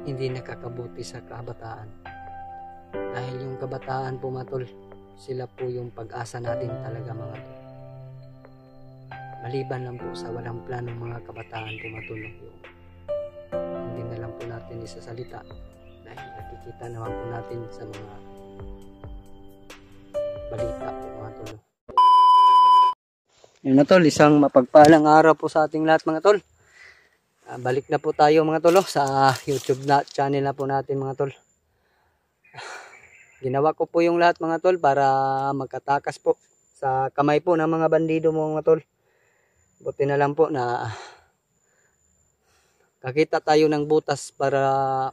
hindi nakakabuti sa kabataan. Dahil yung kabataan po mga tol, sila po yung pag-asa natin talaga mga tol. Maliban lang po sa walang planong mga kabataan po mga tol, hindi na lang po natin isasalita dahil nakikita naman po natin sa mga balita po mga tol. Yun mga tol, isang mapagpalang araw po sa ating lahat mga tol. Balik na po tayo mga tol sa YouTube channel na po natin mga tol. Ginawa ko po yung lahat mga tol para magkatakas po sa kamay po ng mga bandido mga tol. Buti na lang po na kakita tayo ng butas para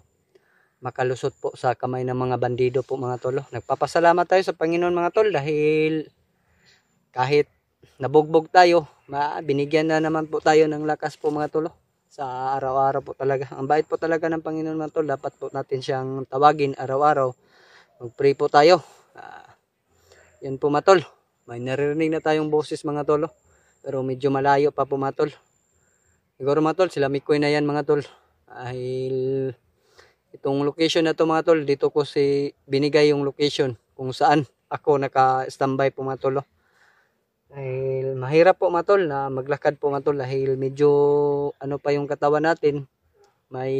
makalusot po sa kamay ng mga bandido po mga tol. Nagpapasalamat tayo sa Panginoon mga tol dahil kahit nabugbog tayo, binigyan na naman po tayo ng lakas po mga tol. Sa araw-araw po talaga. Ang bait po talaga ng Panginoon mga tol. Dapat po natin siyang tawagin araw-araw. Mag-pray po tayo. Yan po mga tol. May naririnig na tayong boses mga tol. Pero medyo malayo pa po mga tol. Siguro mga tol, sila Mikoy na yan mga tol. Dahil itong location na to mga tol, dito ko binigay yung location kung saan ako naka-standby po mga tol. Dahil mahirap po mga tol na maglakad po mga tol dahil medyo ano pa yung katawan natin. May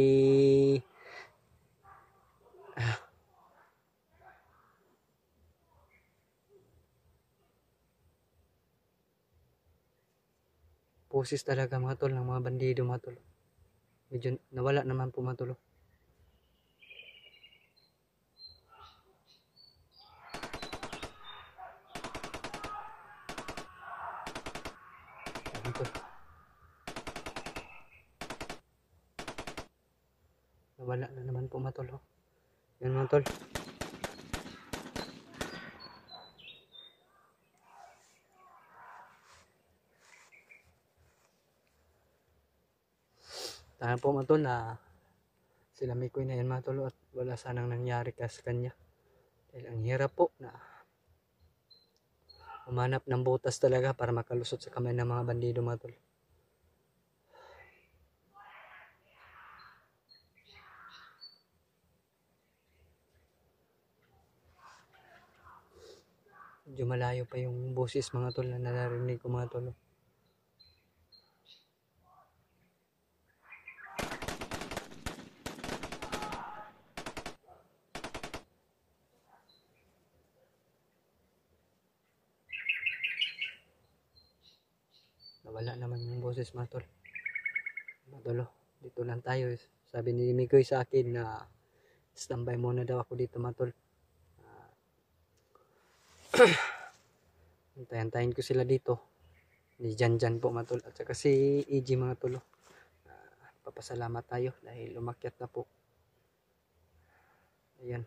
boses talaga mga tol ng mga bandido mga tol. Medyo nawala naman po mga tol. Nawala na naman po mga tol. Yan mga tol. Tahan po mga tol na sila Mikoy na yan mga tol at wala sanang nangyari sa kanya. Dahil ang hirap po na umanap ng butas talaga para makalusot sa kamay ng mga bandido mga tol. Medyo malayo pa yung boses mga tol na naririnig ko mga tol. Nawala naman yung boses mga tol. Mga tol, dito lang tayo. Sabi ni Mikoy sa akin na standby muna daw ako dito mga tol. Antayin ko sila dito. Ni Janjan po mga tol. At saka si EG mga tol. Papasalamat tayo dahil umakyat na po. Ayan.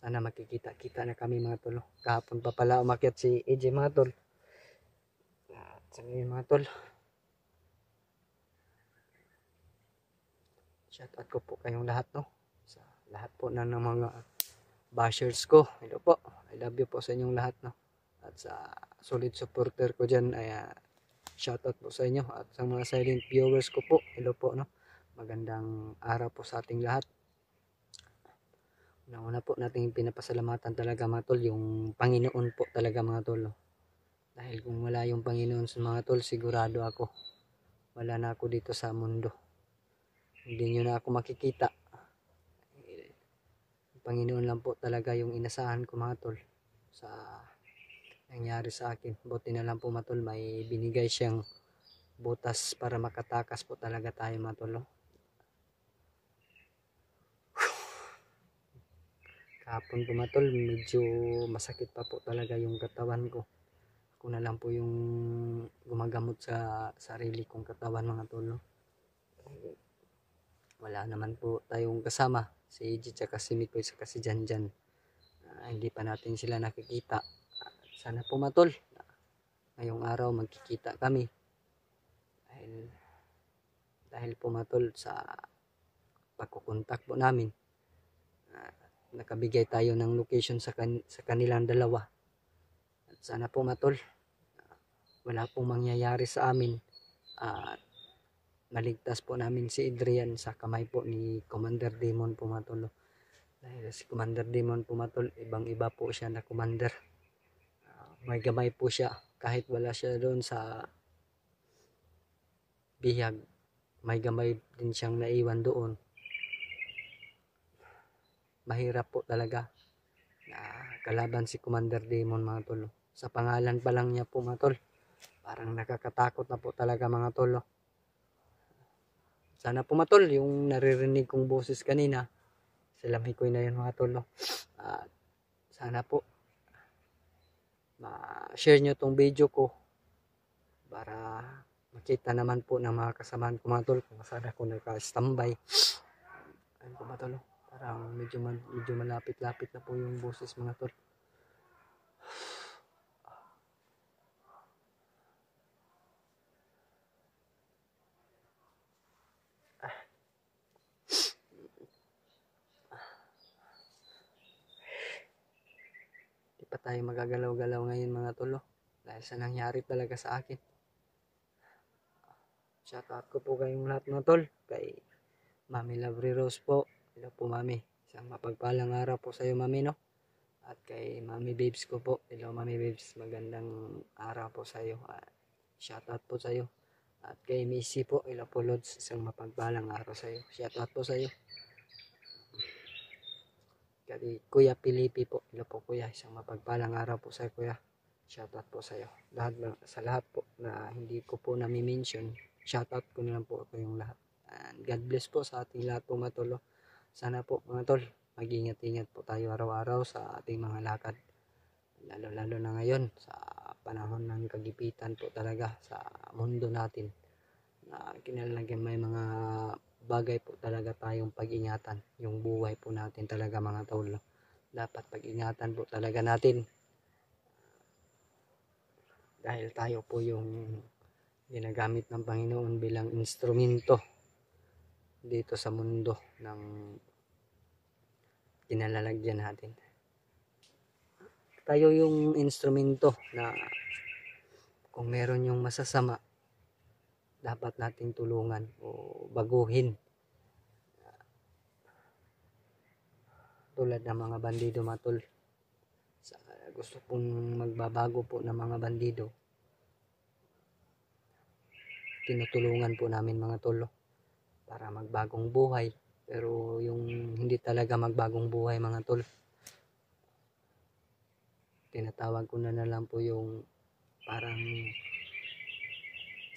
Sana makikita-kita na kami mga tol. Kahapon pa pala umakyat si EG mga tol. At sa ngayon mga tol. Shout out ko po kayong lahat no. Sa lahat po ng mga bashers ko. Hello po. I love you po sa inyong lahat no. At sa solid supporter ko dyan ay shoutout po sa inyo. At sa mga silent viewers ko po, hello po no. Magandang araw po sa ating lahat. Una po natin pinapasalamatan talaga mga tol yung Panginoon po talaga mga tol. Dahil kung wala yung Panginoon sa mga tol, sigurado ako wala na ako dito sa mundo. Hindi nyo na ako makikita. Yung Panginoon lang po talaga yung inasahan ko mga tol sa nangyari sa akin. Buti na lang po mga tol, may binigay siyang butas para makatakas po talaga tayo mga tol. Kahapon po mga tol, medyo masakit pa po talaga yung katawan ko. Ako na lang po yung gumagamot sa sarili kong katawan mga tol. Wala naman po tayong kasama. Si EG at si Mikoy at si Janjan. Hindi pa natin sila nakikita. Sana po matol, ngayong araw magkikita kami. Dahil po matol sa pagkukontak po namin. Nakabigay tayo ng location sa kanilang dalawa. At sana po matol, wala pong mangyayari sa amin. maligtas po namin si Adrian sa kamay po ni Commander Demon po mga tol. Dahil si Commander Demon po mga tol, ibang iba po siya na commander. May gamay po siya kahit wala siya doon sa bihag, may gamay din siyang naiwan doon. Mahirap po talaga na kalaban si Commander Demon mga tol. Sa pangalan pa lang niya po mga tol, parang nakakatakot na po talaga mga tol. Sana po mga tol, yung naririnig kong boses kanina, sila Mikoy na yun mga tol. Sana po ma-share nyo tong video ko para makita naman po ng mga kasamahan ko mga tol kung saan ako naka-standby. Ayun po mga tol, parang medyo malapit-lapit na po yung boses mga tol. Di pa tayo magagalaw-galaw ngayon mga tol, dahil sa nangyari talaga sa akin. Shoutout ko po kayong lahat mga tol, kay Mami Lovely Rose po. Hello po Mami, isang mapagpalang araw po sa iyo Mami no. At kay Mami Babes ko po, hello Mami Babes, magandang araw po sa iyo. Shoutout po sa iyo. At kay Missy po, hello po Lods, isang mapagpalang araw sa iyo. Shoutout po sa iyo. Kay Kuya Pilipi po, hello po Kuya, isang mapagpalang araw po sa iyo Kuya. Shoutout po sa iyo. Sa lahat po na hindi ko po nami-mention, shoutout ko na lang po kayong lahat. And God bless po sa ating lahat po mga tol. Sana po mga tol, mag-ingat-ingat po tayo araw-araw sa ating mga lakad. Lalo-lalo na ngayon sa panahon ng kagipitan po talaga sa mundo natin. Na kinalagyan may mga bagay po talaga tayong pag-ingatan. Yung buhay po natin talaga mga tol. Dapat pag-ingatan po talaga natin. Dahil tayo po yung ginagamit ng Panginoon bilang instrumento dito sa mundo ng kinalalagyan natin. Tayo yung instrumento na kung meron yung masasama, dapat nating tulungan o baguhin. Tulad ng mga bandido mga tol. Gusto pong magbabago po ng mga bandido. Tinutulungan po namin mga tol para magbagong buhay. Pero yung hindi talaga magbagong buhay mga tol, tinatawag ko na lang po yung parang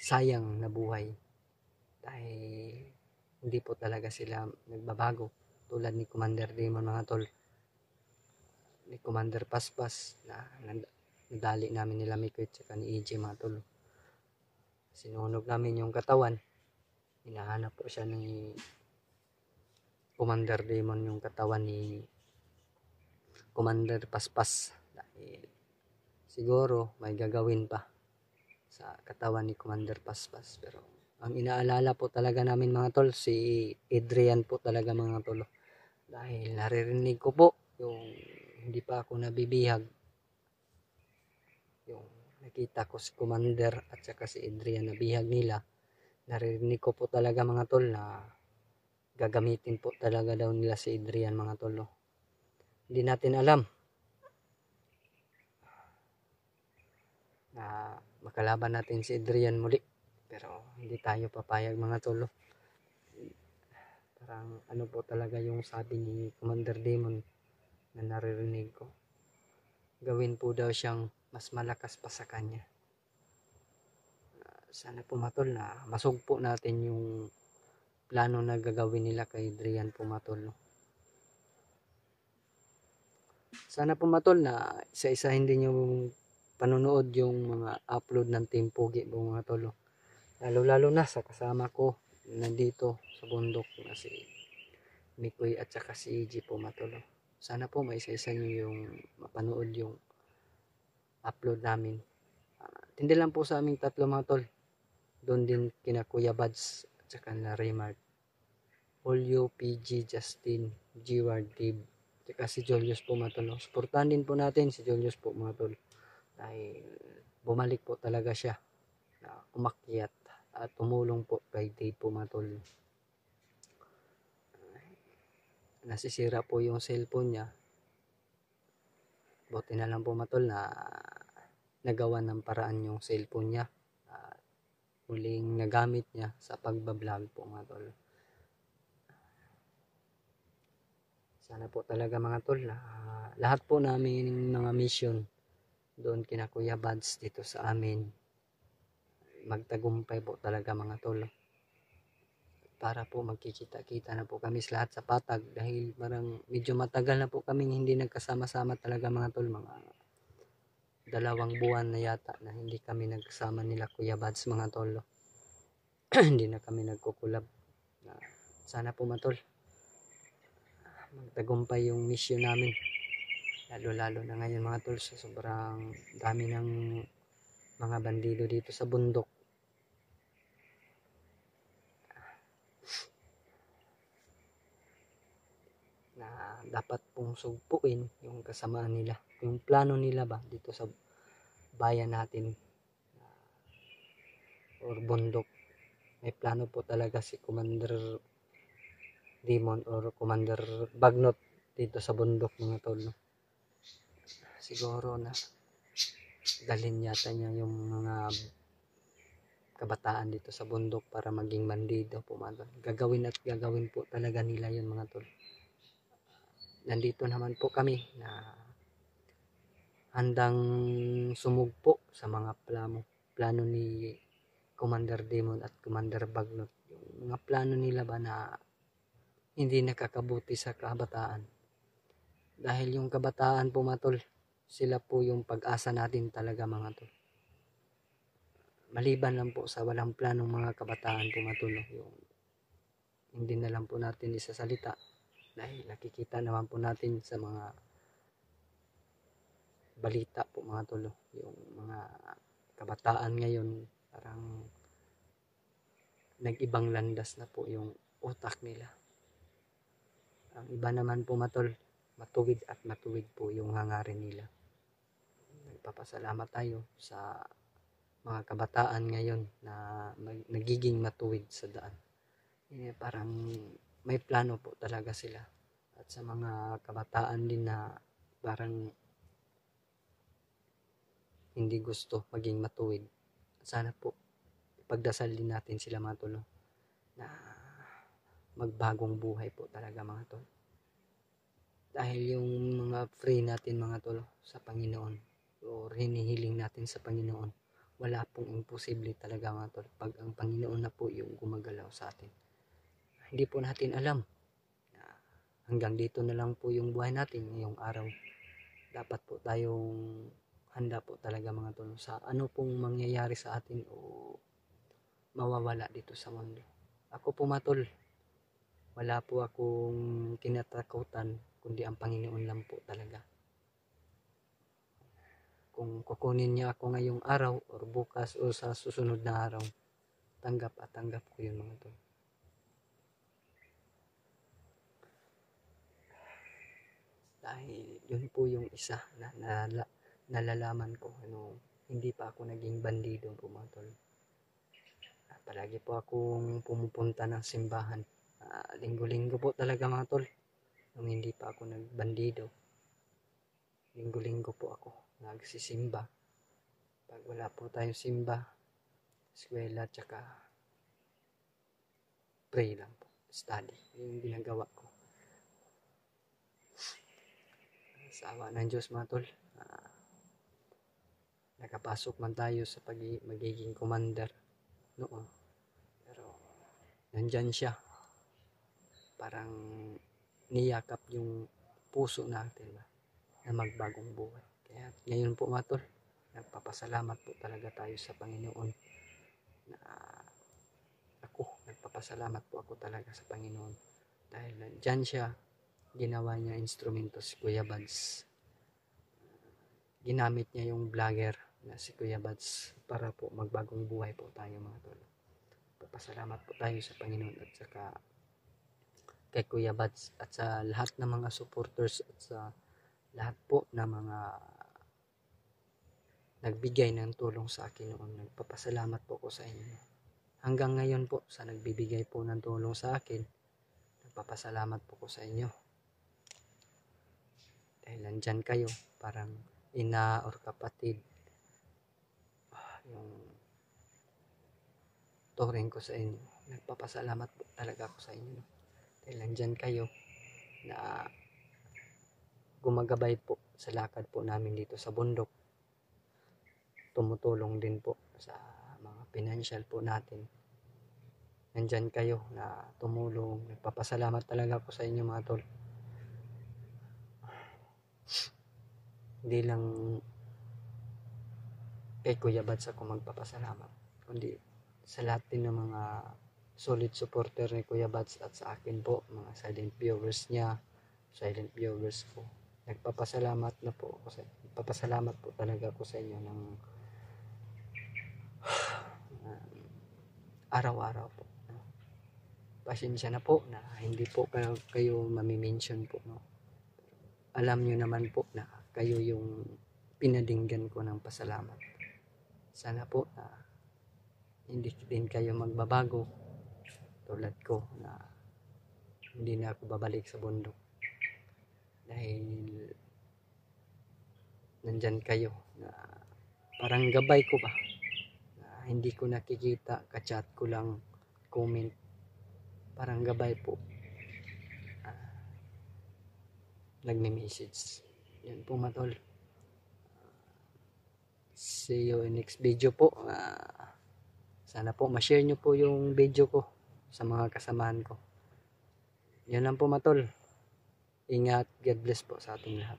sayang na buhay. Dahil hindi po talaga sila nagbabago. Tulad ni Commander Demon mga tol. Ni Commander Paspas na nadali namin nila Mikoy at ni EJ mga tol. Sinunog namin yung katawan. Hinahanap po siya ni Commander Demon yung katawan ni Commander Paspas. Dahil siguro may gagawin pa sa katawan ni Commander Paspas. Pero ang inaalala po talaga namin mga tol, si Adrian po talaga mga tol. Dahil naririnig ko po yung hindi pa ako nabibihag. Yung nakita ko si Commander at saka si Adrian na bihag nila. Naririnig ko po talaga mga tol na gagamitin po talaga daw nila si Adrian mga tol. Hindi natin alam na makalaban natin si Adrian muli. Pero hindi tayo papayag mga tol. Parang ano po talaga yung sabi ni Commander Demon na naririnig ko. Gawin po daw siyang mas malakas pa sa kanya. Sana po matol na masugpo natin yung plano na gagawin nila kay Adrian po matol. Sana po matol na isa-isahin din yung panonood yung mga upload ng Team Pugi po mga tol. Lalo-lalo na sa kasama ko nandito sa bundok na si Mikoy at saka si EJ po matol. Sana po maisa-isa nyo yung mapanood yung upload namin. Hindi lang po sa aming tatlo mga tol. Doon din kina Kuya Bads at saka na Raymart. Olio, PG, Justin, G-Ward, Dave. At saka si Julius po mga tol. Suportahan din po natin si Julius po mga tol. Dahil bumalik po talaga siya na umakyat at tumulong po kay Dave po mga tol. Nasisira po yung cellphone niya. Buti na lang po mga tol na nagawa ng paraan yung cellphone niya. Muling nagamit niya sa pagbablog po mga tol. Sana po talaga mga tol, lahat po namin mga mission doon kina Kuya Buds dito sa amin, magtagumpay po talaga mga tol. Para po magkikita-kita na po kami lahat sa Patag dahil parang medyo matagal na po kaming hindi nagkasama-sama talaga mga tol. Mga 2 buwan na yata na hindi kami nagkasama nila Kuya Buds mga tol. Hindi na kami nagkukulab. Sana po mga tol, magtagumpay yung mission namin. Lalo na ngayon mga tol, sa sobrang dami ng mga bandido dito sa bundok. Na dapat pong sugpuin yung kasamaan nila, yung plano nila ba dito sa bayan natin or bundok. May plano po talaga si Commander Demon or Commander Bagnot dito sa bundok mga tol. Siguro na dalhin yata niya yung mga kabataan dito sa bundok para maging bandido po mga tol. Gagawin po talaga nila yun mga tol. Nandito naman po kami na handang sumugpo sa mga plano ni Commander Demon at Commander Bagnot. Yung mga plano nila ba na hindi nakakabuti sa kabataan. Dahil yung kabataan po mga tol, sila po yung pag-asa natin talaga mga tol. Maliban lang po sa walang planong mga kabataan po mga tol, yung hindi na lang po natin isasalita dahil nakikita naman po natin sa mga balita po mga tol, yung mga kabataan ngayon parang nag-ibang landas na po yung utak nila. Ang iba naman po mga tol, matuwid at matuwid po yung hangarin nila. Nagpapasalamat tayo sa mga kabataan ngayon na nagiging matuwid sa daan. Parang may plano po talaga sila. At sa mga kabataan din na parang hindi gusto maging matuwid, sana po pagdasal din natin sila mga tol na magbagong buhay po talaga mga tol. Dahil yung mga free natin mga tol sa Panginoon o hinihiling natin sa Panginoon, wala pong imposible talaga mga tol pag ang Panginoon na po yung gumagalaw sa atin. Hindi po natin alam. Hanggang dito na lang po yung buhay natin ngayong araw. Dapat po tayong handa po talaga mga tol sa ano pong mangyayari sa atin o mawawala dito sa mundo. Ako po mga tol, wala po akong kinatakutan kundi ang Panginoon lang po talaga. Kung kukunin niya ako ngayong araw or bukas o sa susunod na araw, tanggap ko yun mga tol. Dahil yun po yung isa na nalalaman ko, hindi pa ako naging bandido po mga tol. Palagi po akong pumupunta ng simbahan. Linggo-linggo po talaga mga tol. Nung hindi pa ako nagbandido, linggo-linggo po ako nagsisimba. Pag wala po tayong simba, eskwela, tsaka pray lang po, study. Yung ginagawa ko. Sa awa ng Diyos mga tol, nakapasok man tayo sa magiging commander noon. Pero nandyan siya. Parang niyakap yung puso natin na magbagong buhay. Kaya ngayon po mga tol, nagpapasalamat po talaga tayo sa Panginoon. Nagpapasalamat po ako talaga sa Panginoon. Dahil nandyan siya, ginawa niya instrumento si Kuya Buds. Ginamit niya yung vlogger na si Kuya Buds para po magbagong buhay po tayo mga tol. Papasalamat po tayo sa Panginoon at saka kay Kuya Buds at sa lahat ng mga supporters at sa lahat po na mga nagbigay ng tulong sa akin noon. Nagpapasalamat po ko sa inyo. hanggang ngayon po sa nagbibigay po ng tulong sa akin, nagpapasalamat po ko sa inyo. Dahil nandyan kayo, parang ina or kapatid. Yung turing ko sa inyo. Nagpapasalamat po talaga ako sa inyo. Dahil nandyan kayo na gumagabay po sa lakad po namin dito sa bundok. Tumutulong din po sa mga financial po natin. Nandyan kayo na tumulong. Nagpapasalamat talaga ako sa inyo mga tol. Hindi lang kay Kuya Bads ako magpapasalamat, kundi sa lahat din ng mga solid supporter ni Kuya Bads at sa akin po, mga silent viewers niya, silent viewers ko. Nagpapasalamat na po ako sa inyo. Nagpapasalamat po talaga ako sa inyo ng araw-araw po. Pasensya na po na hindi po kayo mami-mention po. No? Alam nyo naman po na kayo yung pinadinggan ko ng pasalamat. Sana po na hindi din kayo magbabago tulad ko na hindi na ako babalik sa bundok. Dahil nandyan kayo na parang gabay ko ba. Hindi ko nakikita, ka-chat ko lang, comment, parang gabay po. Nagme-message. Yan po matol. See you in next video po. Sana po ma-share nyo po yung video ko sa mga kasamahan ko. Yan lang po matol. Ingat, God bless po sa ating lahat.